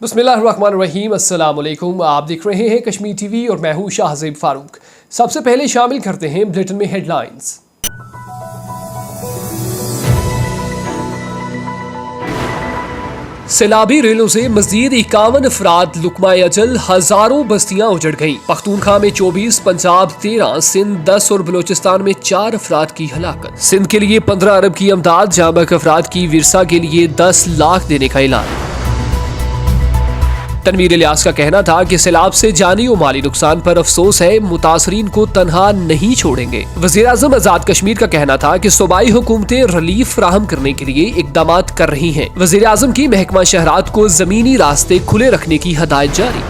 बिस्मिल्लाहिर्रहमानिर्रहीम, अस्सलाम वालेकुम। आप देख रहे हैं कश्मीर टीवी और मैं हूं शाहज़ेब फारूक। सबसे पहले शामिल करते हैं बुलेटिन में हेडलाइंस। सैलाबी रेलों से मजीद 51 अफराद लुकमाए अजल, हजारों बस्तियां उजड़ गईं। पख्तूनख्वा में 24, पंजाब 13, सिंध 10 और बलोचिस्तान में 4 अफराद की हलाकत। सिंध के लिए 15 अरब की अमदाद, जामक अफराद की विरसा के लिए 10 लाख देने का ऐलान। तनवीर इलियास का कहना था कि सैलाब से जानी और माली नुकसान पर अफसोस है, मुतासरीन को तनहा नहीं छोड़ेंगे। वज़ीर आज़म आजाद कश्मीर का कहना था कि सूबाई हुकूमतें रिलीफ फराहम करने के लिए इक़दामात कर रही हैं। वज़ीर आज़म की महकमा शहरात को ज़मीनी रास्ते खुले रखने की हदायत जारी।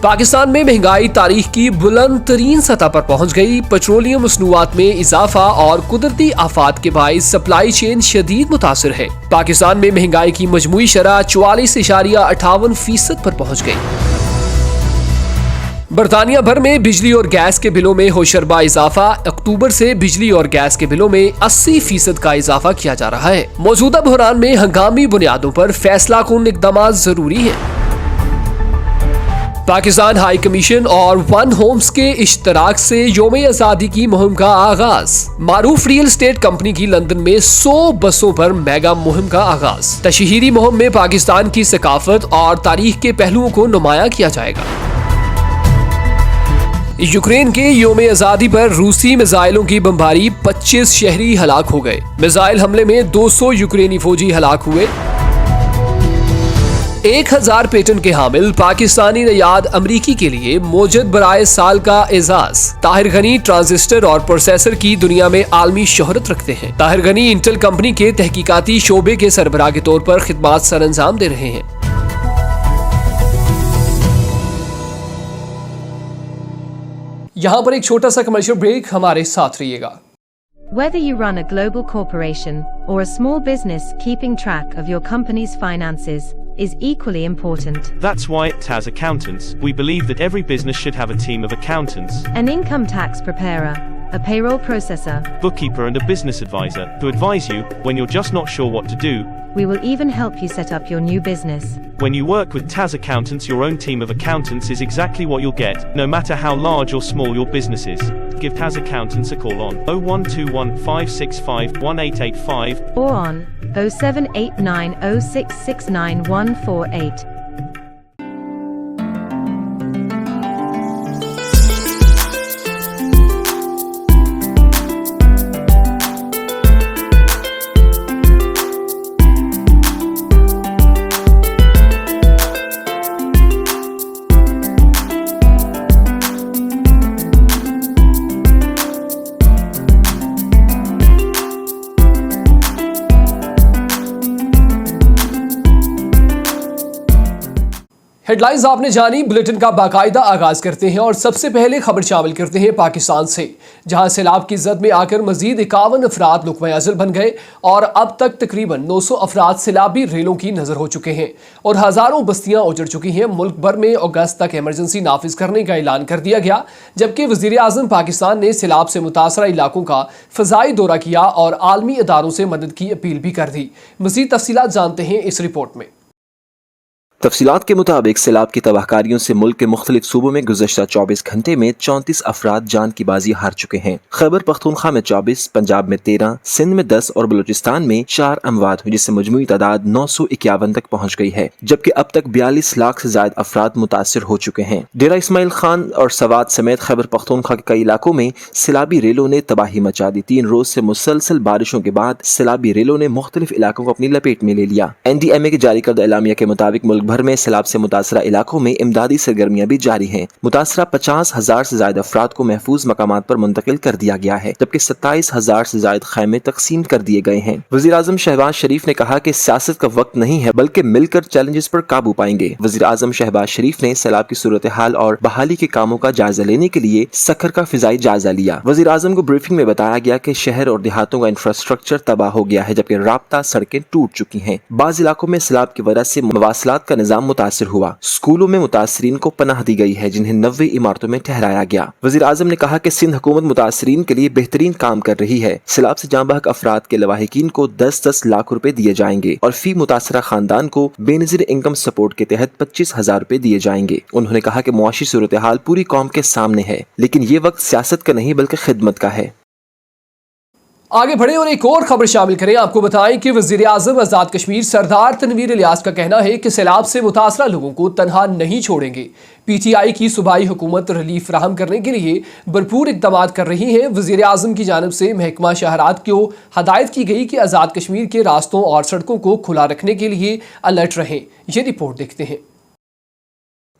पाकिस्तान में महंगाई तारीख की बुलंद तरीन सतह पर पहुंच गई। पेट्रोलियम मसनूआत में इजाफा और कुदरती आफात के बाइस सप्लाई चेन शदीद मुतासिर है। पाकिस्तान में महंगाई की मजमूई शरह 44.58% पर पहुंच गई। बरतानिया भर में बिजली और गैस के बिलों में होशरबा इजाफा। अक्टूबर से बिजली और गैस के बिलों में 80% का इजाफा किया जा रहा है। मौजूदा बहरान में हंगामी बुनियादों पर फैसला कुन इक़दामात जरूरी है। पाकिस्तान हाई कमीशन और वन होम्स के इश्तराक से यौम आज़ादी की मुहिम का आगाज। मारूफ रियल एस्टेट कंपनी की लंदन में 100 बसों पर मेगा मुहिम का आगाज। तशहीरी मुहिम में पाकिस्तान की सकाफत और तारीख के पहलुओं को नुमाया किया जाएगा। यूक्रेन के यौम आज़ादी पर रूसी मिसाइलों की बमबारी, 25 शहरी हलाक हो गए। मिसाइल हमले में 200 यूक्रेनी फौजी हलाक हुए। 1000 पेटेंट के हामिल पाकिस्तानी नयाद अमरीकी के लिए मोजद बराए साल का एजाज। ताहिर गनी ट्रांजिस्टर और प्रोसेसर की दुनिया में आलमी शोहरत रखते हैं। ताहिर गनी इंटेल कंपनी के तहकीकाती शोबे के सरबराह के तौर पर खिदमात सरअंजाम दे रहे हैं। यहाँ पर एक छोटा सा कमर्शियल ब्रेक, हमारे साथ रहिएगा। Whether you run a global corporation or a small business, keeping track of your company's finances is equally important. That's why at TAS Accountants, we believe that every business should have a team of accountants, An income tax preparer, a payroll processor. bookkeeper and a business advisor to advise you when you're just not sure what to do. We will even help you set up your new business. When you work with TAS Accountants, your own team of accountants is exactly what you'll get, no matter how large or small your business is. Give TAS Accountants a call on 0121 565 1885 Or on 0789 0669 148. Headlines आपने जानी, bulletin का बाकायदा आगाज करते हैं और सबसे पहले खबर शामिल करते हैं पाकिस्तान से, जहां सैलाब की जद में आकर मजीद 51 अफराद लुकमा अजल बन गए और अब तक तकरीबन 900 अफराद सैलाबी रेलों की नजर हो चुके हैं और हजारों बस्तियां उजड़ चुकी हैं। मुल्क भर में अगस्त तक इमरजेंसी नाफिज करने का ऐलान कर दिया गया, जबकि वजीर आजम पाकिस्तान ने सैलाब से मुतासरा इलाकों का फजाई दौरा किया और आलमी इदारों से मदद की अपील भी कर दी। मजीद तफसीलात जानते हैं इस रिपोर्ट में। तफसीलात के मुताबिक सैलाब की तबाहकारियों से मुल्क के मुख्तलिफ सूबों में गुज़श्ता 24 घंटे में 34 अफराद जान की बाजी हार चुके हैं। खैबर पख्तूनख्वा में 24, पंजाब में 13, सिंध में 10 और बलूचिस्तान में 4 अमवात हुई, जिससे मजमूई तादाद 951 तक पहुँच गई है, जबकि अब तक 42 लाख से ज्यादा अफराद मुतासर हो चुके हैं। डेरा इस्माइल खान और सवात समेत खैबर पख्तूनख्वा के कई इलाकों में सैलाबी रेलों ने तबाही मचा दी। 3 रोज से मुसलसल बारिशों के बाद सैलाबी रेलों ने मुख्तलिफ इलाकों को अपनी लपेट में ले लिया। NDMA के जारी करदा एलामिया के मुताबिक मुल्क भर में सैलाब से मुतासरा इलाकों में इमदादी सरगर्मियां भी जारी हैं। मुतासरा 50,000 से ज्यादा अफराद को महफूज मकामात पर मुंतकिल कर दिया गया है, जबकि 27,000 से ज्यादा खैमे तकसीम कर दिए गए हैं। वजीर आजम शहबाज शरीफ ने कहा कि सियासत का वक्त नहीं है, बल्कि मिलकर चैलेंजेस पर काबू पाएंगे। वजीर आजम शहबाज शरीफ ने सैलाब की सूरत हाल और बहाली के कामों का जायजा लेने के लिए सखर का फिजाई जायजा लिया। वजीर आजम को ब्रीफिंग में बताया गया कि शहर और देहातों का इंफ्रास्ट्रक्चर तबाह हो गया है, जबकि राब्ता सड़कें टूट चुकी हैं। बाज़ इलाकों में सैलाब की वजह से मवासलात का निज़ाम मुतासिर हुआ। स्कूलों में मुतासरीन को पनाह दी गई है जिन्हें 90 इमारतों में ठहराया गया। वज़ीर आज़म ने कहा कि सिंध हुकूमत मुतासरीन के लिए बेहतरीन काम कर रही है। सैलाब से जाँ बहक अफराद के लवाहिकीन को 10-10 लाख रुपए दिए जाएंगे और फी मुतासरा खानदान को बेनज़ीर इनकम सपोर्ट के तहत 25,000 रुपए दिए जाएंगे। उन्होंने कहा कि मुआशी सूरत हाल पूरी कौम के सामने है, लेकिन ये वक्त सियासत का नहीं बल्कि खिदमत का है। आगे बढ़े और एक और खबर शामिल करें। आपको बताएं कि वज़ीर आज़म आज़ाद कश्मीर सरदार तनवीर इलियास का कहना है कि सैलाब से मुतासरा लोगों को तनहा नहीं छोड़ेंगे। PTI की सूबाई हुकूमत रिलीफ फराहम करने के लिए भरपूर इक़दाम कर रही है। वज़ीर आज़म की जानिब से महकमा शहरात को हदायत की गई कि आज़ाद कश्मीर के रास्तों और सड़कों को खुला रखने के लिए अलर्ट रहें। ये रिपोर्ट देखते हैं।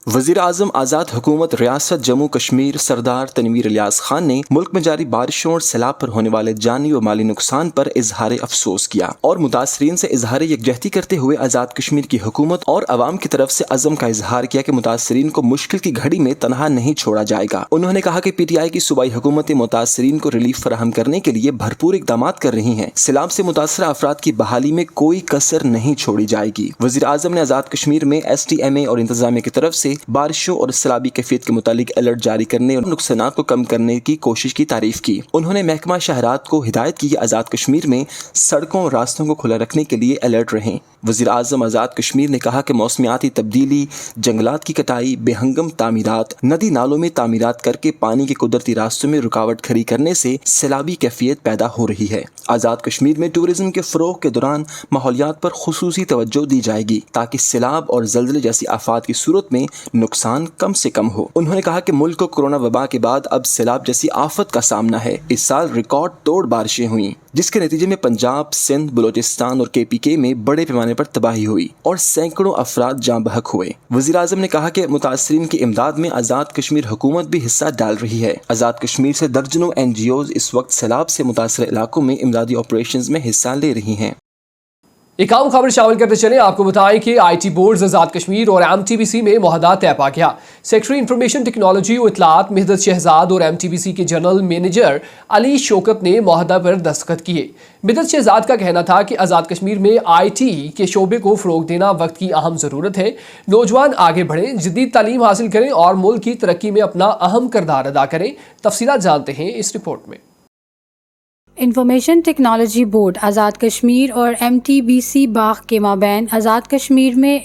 वज़ीर आज़म आज़ाद हुकूमत रियासत जम्मू कश्मीर सरदार तनवीर इलियास खान ने मुल्क में जारी बारिशों और सैलाब पर होने वाले जानी व माली नुकसान पर इजहार अफसोस किया और मुतासरीन से इजहार यकजहती करते हुए आज़ाद कश्मीर की हुकूमत और अवाम की तरफ से अज़म का इजहार किया कि मुतासरीन को मुश्किल की घड़ी में तनहा नहीं छोड़ा जाएगा। उन्होंने कहा कि PTI की सूबाई हुकूमत मुतासरीन को रिलीफ फराहम करने के लिए भरपूर इक़दाम कर रही हैं। सैलाब से मुतासरा अफराद की बहाली में कोई कसर नहीं छोड़ी जाएगी। वज़ीर आज़म ने आज़ाद कश्मीर में STMA और इंतजामिया की तरफ से बारिशों और सैलाबी कैफियत के मुतालिक अलर्ट जारी करने और नुकसानात को कम करने की कोशिश की तारीफ की। उन्होंने महकमा शहरात को हिदायत की कि आज़ाद कश्मीर में सड़कों और रास्तों को खुला रखने के लिए अलर्ट रहें। वज़ीर आज़म आज़ाद कश्मीर ने कहा कि मौसमियाती तब्दीली, जंगलात की कटाई, बेहंगम तामीरात, नदी नालों में तामीरात करके पानी के कुदरती रास्तों में रुकावट खड़ी करने से सैलाबी कैफियत पैदा हो रही है। आज़ाद कश्मीर में टूरिज्म के फ़रोग़ के दौरान माहौलियात पर खुसूसी तवज्जो दी जाएगी ताकि सैलाब और ज़ल्ज़ले जैसी आफात की सूरत में नुकसान कम से कम हो। उन्होंने कहा कि मुल्क को कोरोना वबा के बाद अब सैलाब जैसी आफत का सामना है। इस साल रिकॉर्ड तोड़ बारिशें हुई जिसके नतीजे में पंजाब, सिंध, बलोचिस्तान और KPK में बड़े पैमाने पर तबाही हुई और सैकड़ों अफराद जाँ बहक हुए। वज़ीर आज़म ने कहा कि मुतासरीन की इमदाद में आज़ाद कश्मीर हुकूमत भी हिस्सा डाल रही है। आज़ाद कश्मीर से दर्जनों NGOs इस वक्त सैलाब से मुतासर इलाकों में इमदादी ऑपरेशंस में हिस्सा ले रही हैं। एक आम खबर शामिल करते चले। आपको बताएं कि IT बोर्ड आज़ाद कश्मीर और MTBC में मुआहदा तय पा गया। सेक्रेटरी इंफॉर्मेशन टेक्नोलॉजी और इत्तलात मिहदत शहजाद और MTBC के जनरल मैनेजर अली शौकत ने मुआहदा पर दस्तखत किए। मिहदत शहजाद का कहना था कि आज़ाद कश्मीर में IT के शोबे को फ़रोग़ देना वक्त की अहम ज़रूरत है। नौजवान आगे बढ़ें, जदीद तालीम हासिल करें और मुल्क की तरक्की में अपना अहम किरदार अदा करें। तफसीलात जानते हैं इस रिपोर्ट में। Information technology board Azad Kashmir और MTBC बाग के माबैन आज़ाद कश्मीर में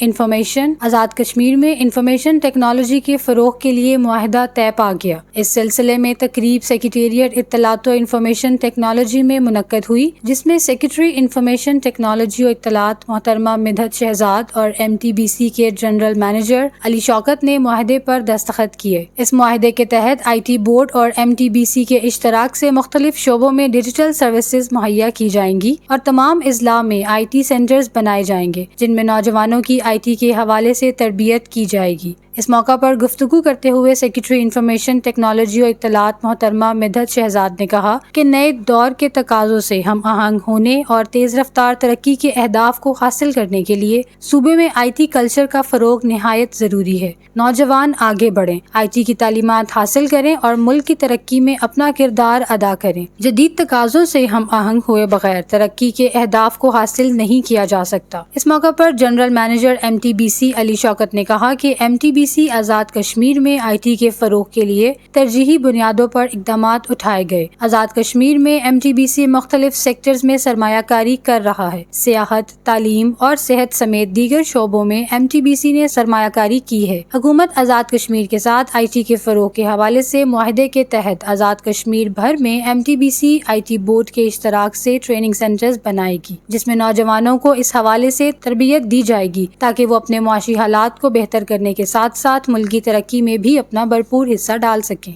इंफॉर्मेशन टेक्नोलॉजी के फ़रोग़ के लिए मुआहदा तय पा गया। इस सिलसिले में तकरीब सेक्रेटेरिएट इत्तलात व इंफॉर्मेशन टेक्नोलॉजी में मुनक्कद हुई, जिसमें सेक्रेटरी इंफॉर्मेशन टेक्नोलॉजी और इत्तलात मोहतरमा मिहदत शहजाद और MTBC के जनरल मैनेजर अली शौकत ने मुआहदे पर दस्तखत किए। इस मुआहदे के तहत IT बोर्ड और MTBC के इश्तराक से मुख्तलिफ शोबों में डिजिटल सर्विसेज मुहैया की जाएंगी और तमाम अजला में IT सेंटर्स बनाए जाएंगे जिनमें नौजवानों की IT के हवाले से तरबियत की जाएगी। इस मौका पर गुफ्तगू करते हुए सेक्रेटरी इंफॉर्मेशन टेक्नोलॉजी और इत्तलात मोहतरमा मिहदत शहजाद ने कहा कि नए दौर के तकाज़ों से हम आहंग होने और तेज़ रफ्तार तरक्की के अहदाफ को हासिल करने के लिए सूबे में IT कल्चर का फ़रोग़ निहायत ज़रूरी है। नौजवान आगे बढ़ें, IT की तालीमात हासिल करें और मुल्क की तरक्की में अपना किरदार अदा करें। जदीद तकाज़ों से हम आहंग हुए बगैर तरक्की के अहदाफ को हासिल नहीं किया जा सकता। इस मौका पर general manager MTBC Ali Shaukat ने कहा कि MTBC आज़ाद कश्मीर में IT के फ़रोग़ के लिए तरजीही बुनियादों पर इक़दामात उठाए गए। आज़ाद कश्मीर में MTBC मुख्तलिफ सेक्टर्स में सरमायाकारी कर रहा है। सियाहत, तालीम और सेहत समेत दीगर शोबों में MTBC ने सरमायाकारी की है। हुकूमत आज़ाद कश्मीर के साथ IT के फ़रोग़ के हवाले से मुआहदे के तहत आज़ाद कश्मीर भर में MTBC IT बोर्ड के इश्तराक से ट्रेनिंग सेंटर्स बनाएगी, जिसमें नौजवानों को इस हवाले से तरबियत दी जाएगी ताकि वो अपने मुआशी हालात को बेहतर करने के साथ साथ मुल्क की तरक्की में भी अपना भरपूर हिस्सा डाल सकें।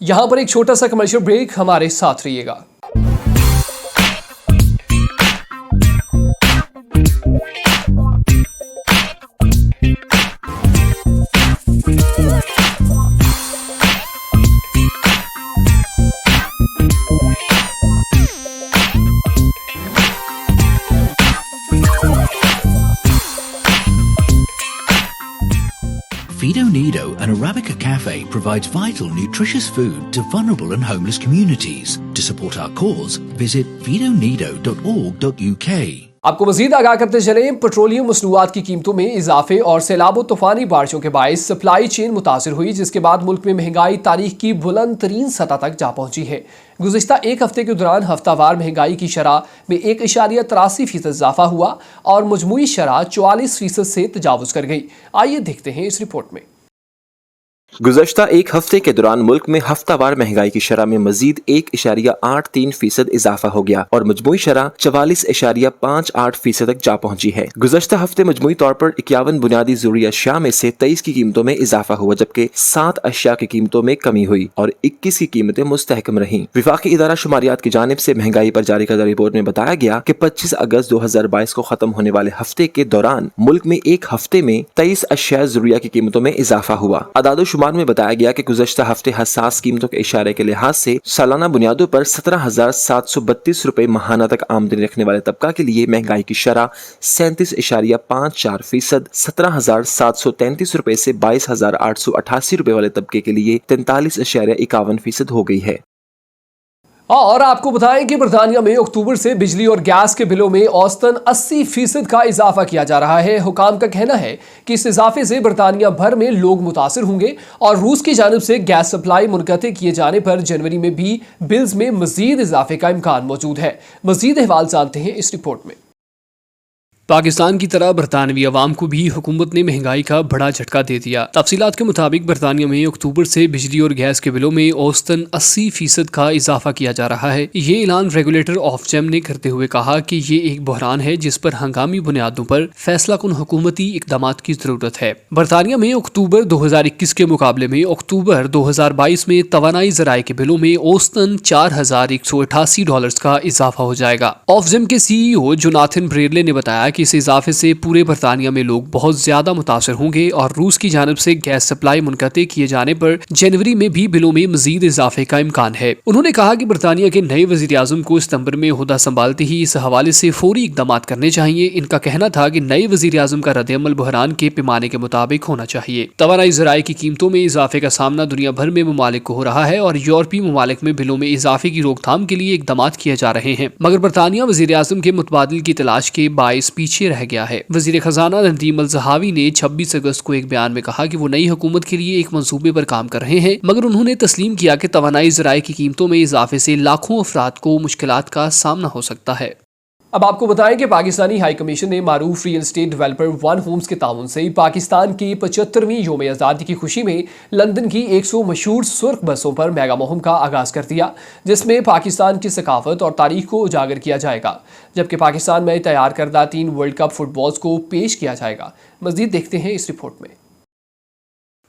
यहाँ पर एक छोटा सा कमर्शियल ब्रेक, हमारे साथ रहिएगा। Fido Nido, an Arabica cafe, provides vital, nutritious food to vulnerable and homeless communities. To support our cause, visit fidonido.org.uk. आपको मजीद आगाह करते चलें, पेट्रोलियम मसनूआत की कीमतों में इजाफे और सैलाब तूफानी बारिशों के बायस सप्लाई चेन मुतासिर हुई, जिसके बाद मुल्क में महंगाई तारीख की बुलंद तरीन सतह तक जा पहुंची है। गुज़िश्ता एक हफ्ते के दौरान हफ्तावार महंगाई की शरह में 1.83% इजाफा हुआ और मजमूई शरह 44% से तजावुज कर गई। आइए देखते हैं इस रिपोर्ट में। गुज़श्ता एक हफ्ते के दौरान मुल्क में हफ्तावार महंगाई की शरह में मजीद 1.83% इजाफा हो गया और मजमूई शरह 44.58% तक जा पहुंची है। गुज़श्ता हफ्ते मजमूई तौर पर 51 बुनियादी ज़रूरी अशिया में से 23 की कीमतों में इजाफा हुआ, जबकि 7 अशिया की कीमतों में कमी हुई और 21 की कीमतें मुस्तहकम रहीं। विफाकी इदारा शुमारियात की जानिब से महंगाई पर जारी करदा रिपोर्ट में बताया गया कि 25 अगस्त 2022 को खत्म होने वाले हफ्ते के दौरान मुल्क में एक हफ्ते में 23 अशिया ज़रूरिया की कीमतों में इजाफा हुआ। अदाद शुमार में बताया गया कि गुज़श्ता हफ्ते हसास कीमतों के इशारे के लिहाज से सालाना बुनियादों पर 17,732 रुपए माहाना तक आमदनी रखने वाले तबका के लिए महंगाई की शरह 37.54%, 17,733 रुपए से 22,888 रुपए वाले तबके के लिए 43.51% हो गई है। और आपको बताएं कि बरतानिया में अक्टूबर से बिजली और गैस के बिलों में औसतन 80% का इजाफा किया जा रहा है। हुकाम का कहना है कि इस इजाफे से बरतानिया भर में लोग मुतासिर होंगे और रूस की जानिब से गैस सप्लाई मुनक़ते किए जाने पर जनवरी में भी बिल्स में मजीद इजाफे का इम्कान मौजूद है। मजीद अहवाल जानते हैं इस रिपोर्ट में। पाकिस्तान की तरह बरतानवी अवाम को भी हुकूमत ने महंगाई का बड़ा झटका दे दिया। तफसीलात के मुताबिक बरतानिया में अक्टूबर से बिजली और गैस के बिलों में औसतन 80% का इजाफा किया जा रहा है। ये ऐलान रेगुलेटर ऑफजेम ने करते हुए कहा कि ये एक बहरान है जिस पर हंगामी बुनियादों पर फैसला कुन हुकूमती इकदाम की जरूरत है। बरतानिया में अक्टूबर 2021 के मुकाबले में अक्टूबर 2022 में तवानाई ज़राए के बिलों में औसतन $4,188 का इजाफा हो जाएगा। ऑफजेम के CEO जोनाथन ब्रेडले ने बताया कि इस इजाफे से पूरे बरतानिया में लोग बहुत ज्यादा मुतासर होंगे और रूस की जानिब से गैस सप्लाई मुनक़ते किए जाने पर जनवरी में भी बिलों में मजीद इजाफे का इम्कान है। उन्होंने कहा कि बरतानिया के नए वज़ीर आज़म को सितंबर में ओहदा संभालते ही इस हवाले से फौरी इकदाम करने चाहिए। इनका कहना था कि नए वज़ीर आज़म का रद्द-ए-अमल बहरान के पैमाने के मुताबिक होना चाहिए। तवानाई ज़राए की कीमतों में इजाफे का सामना दुनिया भर में ममालिक को हो रहा है और यूरोपीय ममालिक में बिलों में इजाफे की रोकथाम के लिए इकदाम किए जा रहे हैं, मगर बरतानिया वज़ीर आज़म के मुतबादिल की तलाश के बायस पीछे रह गया है। वज़ीर खजाना नदीम अल-ज़हावी ने 26 अगस्त को एक बयान में कहा कि वो नई हुकूमत के लिए एक मंसूबे पर काम कर रहे हैं, मगर उन्होंने तस्लीम किया कि तवानाई ज़राए की कीमतों में इजाफे से लाखों अफराद को मुश्किलात का सामना हो सकता है। अब आपको बताएं कि पाकिस्तानी हाई कमीशन ने मारूफ real estate developer one Holmes के ताउन से पाकिस्तान की 75वीं यौम आज़ादी की खुशी में लंदन की 100 मशहूर सुर्ख बसों पर मेगा मुहिम का आगाज़ कर दिया, जिसमें पाकिस्तान की सकाफत और तारीख को उजागर किया जाएगा, जबकि पाकिस्तान में तैयार करदा 3 वर्ल्ड कप फुटबॉल्स को पेश किया जाएगा। मज़ीद देखते हैं इस रिपोर्ट में।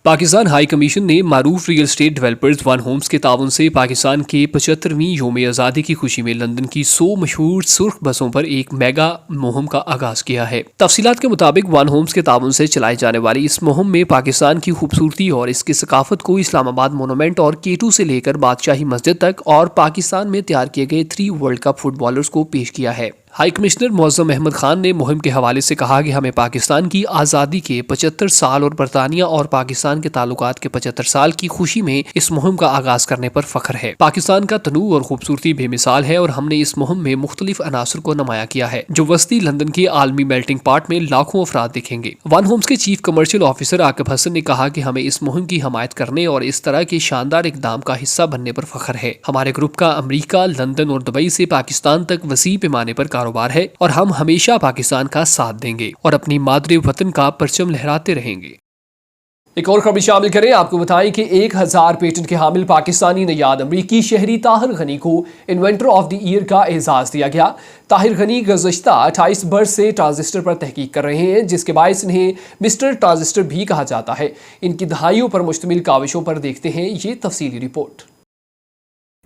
पाकिस्तान हाई कमीशन ने मारूफ real estate developers one Holmes के ताउन से पाकिस्तान के 75वीं यौम आज़ादी की खुशी में लंदन की 100 मशहूर सुर्ख बसों पर एक मेगा मुहिम का आगाज किया है। तफसीलात के मुताबिक वन होम्स के ताउन से चलाई जाने वाली इस मुहिम में पाकिस्तान की खूबसूरती और इसकी सकाफत को इस्लामाबाद मोनूमेंट और K2 से लेकर बादशाही मस्जिद तक और पाकिस्तान में तैयार किए गए 3 वर्ल्ड कप फुटबॉलर्स को पेश किया है। हाई कमिश्नर मुअज़्ज़म अहमद खान ने मुहिम के हवाले से कहा कि हमें पाकिस्तान की आज़ादी के 75 साल और बरतानिया और पाकिस्तान के ताल्लुकात के 75 साल की खुशी में इस मुहिम का आगाज करने पर फख्र है। पाकिस्तान का तनू और खूबसूरती बेमिसाल है और हमने इस मुहिम में मुख्तलिफ अनासर को नुमाया किया है जो वस्ती लंदन के आलमी मेल्टिंग पॉट में लाखों अफराद दिखेंगे। वन होम्स के chief commercial officer Aqib Hasan ने कहा कि हमें इस मुहिम की हमायत करने और इस तरह के शानदार इकदाम का हिस्सा बनने पर फख्र है। हमारे ग्रुप का अमरीका, लंदन और दुबई से पाकिस्तान तक वसी पैमाने पर कारोबार है और हम हमेशा पाकिस्तान का साथ देंगे और अपनी मादरे वतन का परचम लहराते रहेंगे। एक और खबर शामिल करें, आपको बताएं कि 1000 पेटेंट के हामिल पाकिस्तानी नयाद अमरीकी शहरी ताहिर गनी को इन्वेंटर ऑफ द ईयर का एजाज दिया गया। ताहिर गनी गुज़श्ता 28 बरस से ट्रांजिस्टर पर तहकीक कर रहे हैं, जिसके बायस इन्हें मिस्टर ट्रांजिस्टर भी कहा जाता है। इनकी दहाइयों पर मुश्तमिल काविशों पर देखते हैं ये तफसीली रिपोर्ट।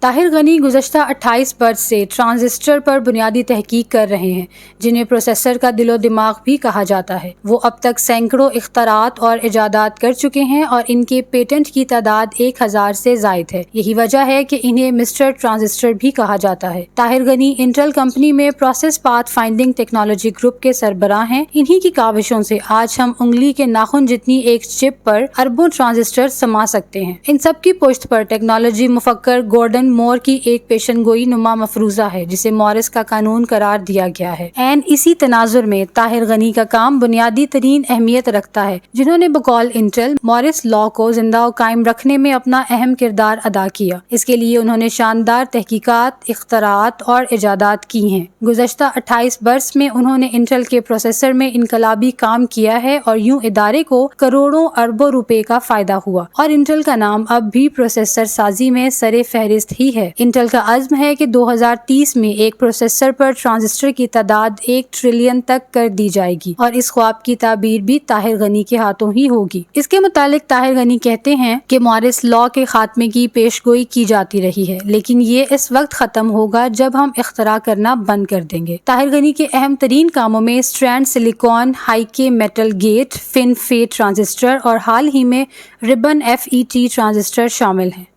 ताहिर गनी गुज़श्ता 28 बरस से ट्रांजिस्टर पर बुनियादी तहकीक कर रहे हैं, जिन्हें प्रोसेसर का दिलो दिमाग भी कहा जाता है। वो अब तक सैकड़ों इख्तरात और इजादात कर चुके हैं और इनके पेटेंट की तादाद 1000 से ज़ायद है। यही वजह है कि इन्हें मिस्टर ट्रांजिस्टर भी कहा जाता है। ताहिर गनी इंटेल कंपनी में process path finding technology group के सरबराह हैं। इन्हीं की काविशों से आज हम उंगली के नाखून जितनी एक चिप पर अरबों ट्रांजिस्टर समा सकते हैं। इन सब की पुश्त पर टेक्नोलॉजी मुफक्कर गॉर्डन مور کی ایک پیشن گوئی نما مفروضہ ہے جسے مورس کا قانون قرار دیا گیا ہے۔ اسی تناظر میں طاہر غنی کا کام بنیادی ترین اہمیت رکھتا ہے، جنہوں نے بقول انٹل مورس لا کو زندہ و قائم رکھنے میں اپنا اہم کردار ادا کیا۔ اس کے لیے انہوں نے شاندار تحقیقات، اختراعات اور ایجادات کی ہیں۔ گزشتہ 28 برس میں انہوں نے انٹل کے پروسیسر میں انقلابی کام کیا ہے اور یوں ادارے کو کروڑوں اربوں روپے کا فائدہ ہوا، اور انٹل کا نام اب بھی پروسیسر سازی میں سر فہرست ہی ہے۔ انٹل کا عزم ہے کہ 2030 میں ایک پروسیسر پر ٹرانزسٹر کی تعداد 1 ٹریلین تک کر دی جائے گی، اور اس خواب کی تعبیر بھی طاہر غنی کے ہاتھوں ہی ہوگی۔ اس کے متعلق طاہر غنی کہتے ہیں کہ مورس لا کے خاتمے کی پیش گوئی کی جاتی رہی ہے، لیکن یہ اس وقت ختم ہوگا جب ہم اختراع کرنا بند کر دیں گے۔ طاہر غنی کے اہم ترین کاموں میں اسٹرینڈ سلیکون ہائی کے میٹل گیٹ، فن فیٹ ٹرانزسٹر اور حال ہی میں ربن FET ٹرانزسٹر شامل ہیں۔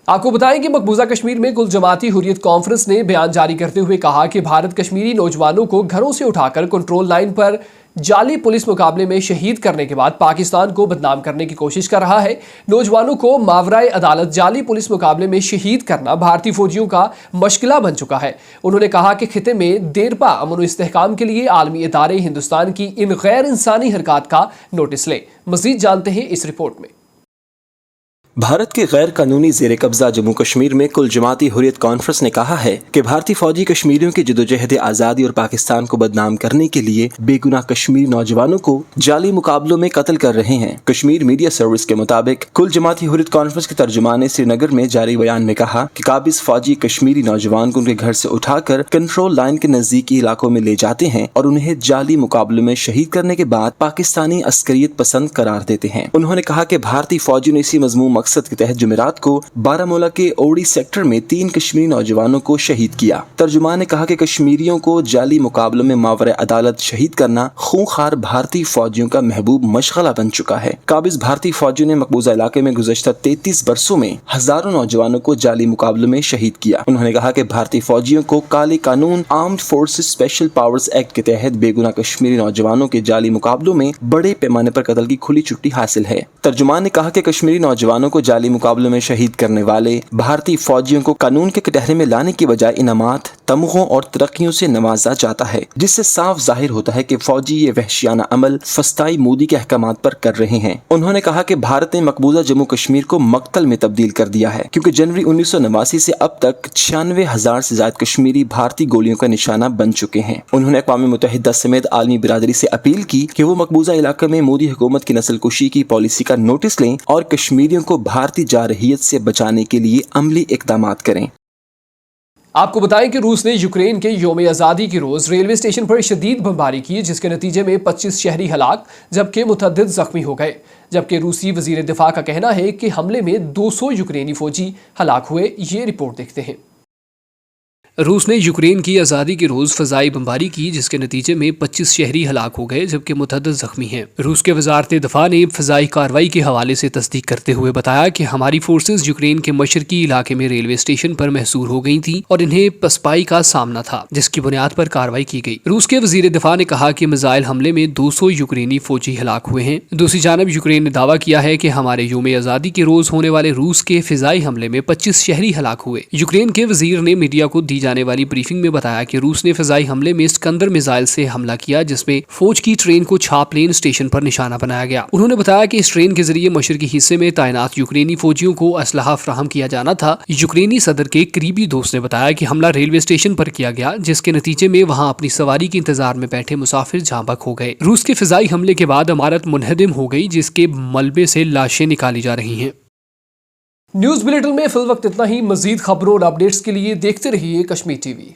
آپ کو بتائیں کہ مقبوضہ کشمیر میں کل جماعتی حریت کانفرنس نے بیان جاری کرتے ہوئے کہا کہ بھارت کشمیری نوجوانوں کو گھروں سے اٹھا کر کنٹرول لائن پر جعلی پولیس مقابلے میں شہید کرنے کے بعد پاکستان کو بدنام کرنے کی کوشش کر رہا ہے۔ نوجوانوں کو ماورائے عدالت جعلی پولیس مقابلے میں شہید کرنا بھارتی فوجیوں کا مشغلہ بن چکا ہے۔ انہوں نے کہا کہ خطے میں دیرپا امن و استحکام کے لیے عالمی ادارے ہندوستان کی ان غیر انسانی حرکات کا نوٹس لیں۔ مزید جانتے ہیں اس رپورٹ میں۔ بھارت کے غیر قانونی زیر قبضہ جموں کشمیر میں کل جماعتی حریت کانفرنس نے کہا ہے کہ بھارتی فوجی کشمیریوں کی جدوجہد آزادی اور پاکستان کو بدنام کرنے کے لیے بے گناہ کشمیری نوجوانوں کو جعلی مقابلوں میں قتل کر رہے ہیں۔ کشمیر میڈیا سروس کے مطابق کل جماعتی حریت کانفرنس کے ترجمان نے سری نگر میں جاری بیان میں کہا کہ قابض فوجی کشمیری نوجوان کو ان کے گھر سے اٹھا کر کنٹرول لائن کے نزدیکی علاقوں میں لے جاتے ہیں اور انہیں جعلی مقابلوں میں شہید کرنے کے بعد پاکستانی عسکریت پسند قرار دیتے ہیں۔ انہوں نے کہا کہ بھارتی فوجیوں نے اسی مضمون مقصد کے تحت جمعرات کو بارامولہ کے اوڑی سیکٹر میں 3 کشمیری نوجوانوں کو شہید کیا۔ ترجمان نے کہا کہ کشمیریوں کو جعلی مقابلوں میں ماورائے عدالت شہید کرنا خونخوار بھارتی فوجیوں کا محبوب مشغلہ بن چکا ہے۔ قابض بھارتی فوجیوں نے مقبوضہ علاقے میں گزشتہ 33 برسوں میں ہزاروں نوجوانوں کو جعلی مقابلوں میں شہید کیا۔ انہوں نے کہا کہ بھارتی فوجیوں کو کالے قانون armed forces special powers act کے تحت بے گناہ کشمیری نوجوانوں کے جعلی مقابلوں میں بڑے پیمانے پر قتل کی کھلی چھٹی حاصل ہے۔ ترجمان نے کہا کہ کشمیری نوجوانوں کو جعلی مقابلوں میں شہید کرنے والے بھارتی فوجیوں کو قانون کے کٹہرے میں لانے کی بجائے انعامات، تمغوں اور ترقیوں سے نوازا جاتا ہے، جس سے صاف ظاہر ہوتا ہے کہ فوجی یہ وحشیانہ عمل فسطائی مودی کے احکامات پر کر رہے ہیں۔ انہوں نے کہا کہ بھارت نے مقبوضہ جموں کشمیر کو مقتل میں تبدیل کر دیا ہے، کیونکہ جنوری 1989 سے اب تک 96,000 سے زائد کشمیری بھارتی گولیوں کا نشانہ بن چکے ہیں۔ انہوں نے اقوام متحدہ سمیت عالمی برادری سے اپیل کی کہ وہ مقبوضہ علاقے میں مودی حکومت کی نسل کشی کی پالیسی کا نوٹس لیں اور کشمیریوں کو بھارتی جارحیت سے بچانے کے لیے عملی اقدامات کریں۔ آپ کو بتائیں کہ روس نے یوکرین کے یوم آزادی کے روز ریلوے اسٹیشن پر شدید بمباری کی، جس کے نتیجے میں 25 شہری ہلاک جبکہ متعدد زخمی ہو گئے۔ جبکہ روسی وزیر دفاع کا کہنا ہے کہ حملے میں 200 یوکرینی فوجی ہلاک ہوئے۔ یہ رپورٹ دیکھتے ہیں۔ روس نے یوکرین کی آزادی کے روز فضائی بمباری کی، جس کے نتیجے میں 25 شہری ہلاک ہو گئے جبکہ متعدد زخمی ہیں۔ روس کے وزارت دفاع نے فضائی کارروائی کے حوالے سے تصدیق کرتے ہوئے بتایا کہ ہماری فورسز یوکرین کے مشرقی علاقے میں ریلوے اسٹیشن پر محصور ہو گئی تھیں اور انہیں پسپائی کا سامنا تھا، جس کی بنیاد پر کارروائی کی گئی۔ روس کے وزیر دفاع نے کہا کہ میزائل حملے میں 200 یوکرینی فوجی ہلاک ہوئے ہیں۔ دوسری جانب یوکرین نے دعویٰ کیا ہے کہ ہمارے یوم آزادی کے روز ہونے والے روس کے فضائی حملے میں 25 شہری ہلاک ہوئے۔ یوکرین کے وزیر نے میڈیا کو دی جانے والی بریفنگ میں بتایا کہ روس نے فضائی حملے میں اسکندر میزائل سے حملہ کیا، جس میں فوج کی ٹرین کو چھاپ لین اسٹیشن پر نشانہ بنایا گیا۔ انہوں نے بتایا کہ اس ٹرین کے ذریعے مشرقی حصے میں تعینات یوکرینی فوجیوں کو اسلحہ فراہم کیا جانا تھا۔ یوکرینی صدر کے قریبی دوست نے بتایا کہ حملہ ریلوے اسٹیشن پر کیا گیا، جس کے نتیجے میں وہاں اپنی سواری کے انتظار میں بیٹھے مسافر جاں بحق ہو گئے۔ روس کے فضائی حملے کے بعد عمارت منہدم ہو گئی، جس کے ملبے سے لاشیں نکالی جا رہی ہیں۔ نیوز بلیٹن میں فی الوقت اتنا ہی۔ مزید خبروں اور اپڈیٹس کے لیے دیکھتے رہیے کشمیر ٹی وی۔